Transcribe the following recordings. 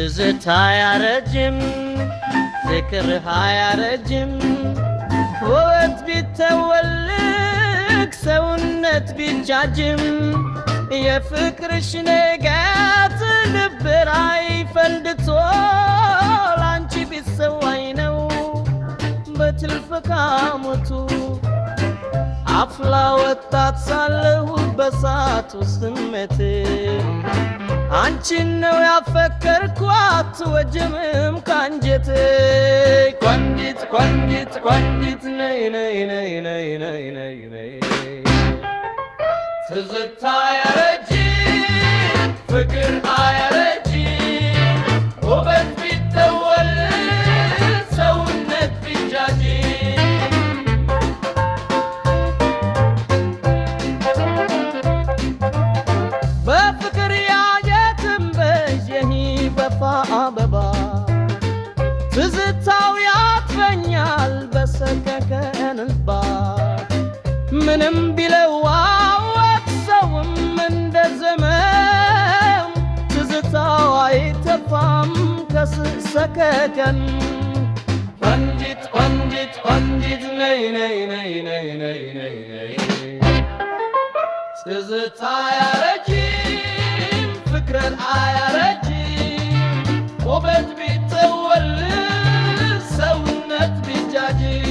ትዝታ ያረጅም ፍቅር አያረጅም ውበት ቢተወልቅ ሰውነት ቢጃጅም የፍቅርሽ ንጋት ልብ ላይ ፈንድቶ ላንቺ ቢሰዋኝ ነው በትልፍ ካሞቱ አፍላ ወጣት ሳለሁ በሳቱ ስሜት አንቺን ነው ያፈቀርኳት ወጀምም ካንጀቴ ቋንጂት ቋንጂት ቋንጂት ነይ ነይ ነይ ነይ ነይ ነይ ነይ ትዝታ ያረጅም ፍቅር አያረጅም ውበት ቢተወልቅ ሰውነት ቢጃጅም በፍቅር ያየትንበሽ የሂበፋ አበባ ትዝታው ያጥፈኛል በሰከከን እንባ ምንም ቢለዋወጥ ሰውም እንደዘመም ትዝታው አይተፋም ከሰከከን ቆንጂት ቆንጂት ቆንጂት ነይ ነይ ነይ ነይ ነይ ነይ ነይ ትዝታ ያረጅም ፍቅር አያረጅም ውበት ቢተወልቅ ሰውነት ቢጃጅም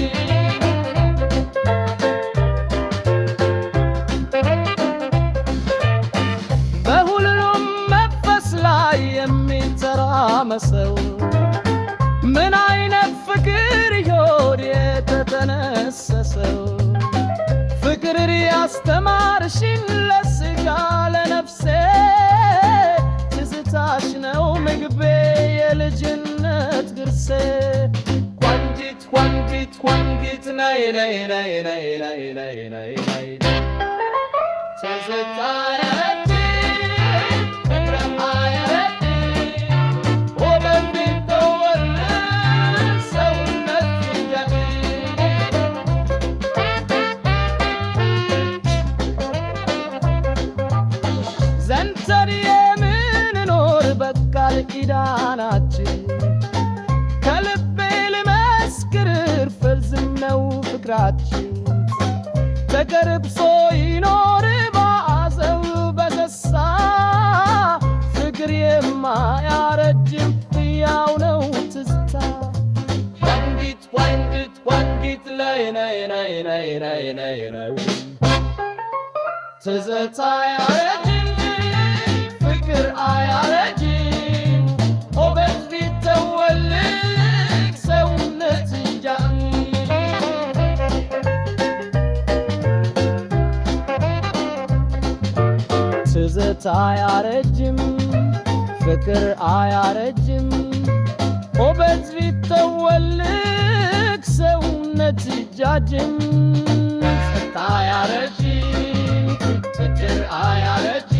በሁሉም መንፈስ ላይ የሚተራመሰው ምን አይነት ፍቅር ይሆን የተተነሰሰው ፍቅር ያስተማርሽን ለስጋ ለነፍሴ ትዝታሽ ነው ምግቤ የልጅነት ግርሴ ቋንጂት ቋንጂት ቋንጂት ነይ ነይ ነይ ነይ ነይ ነይ ነይ ነይ ትዝታ ያረጅም ፍቅር አያረጅም ውበት ቢተወልቅ ሰውነት ቢጃጅም ዘንተን የምንኖር በቃል ኪዳናችን ከልቤ ልመስክር ፍልዝም ነው ፍቅራችን ተቀርብሶ ይኖር ባዘው በደስታ ፍቅር የማያረጅም ሕያው ነው ትዝታ ቋንጂት ቋንጂት ቋንጂት ነይ ነይ ነይ ነይ ነይ ነይ ነይ ትዝታ ያረጅም ፍቅር አያረጅም ውበት ቢተወልቅ ሰውነት ቢጃጅም ትዝታ ያረጅም ፍቅር አያረጅም ውበት ቢተወልቅ ሰውነት ቢጃጅም ትዝታ ያረጅም ፍቅር አያረጅም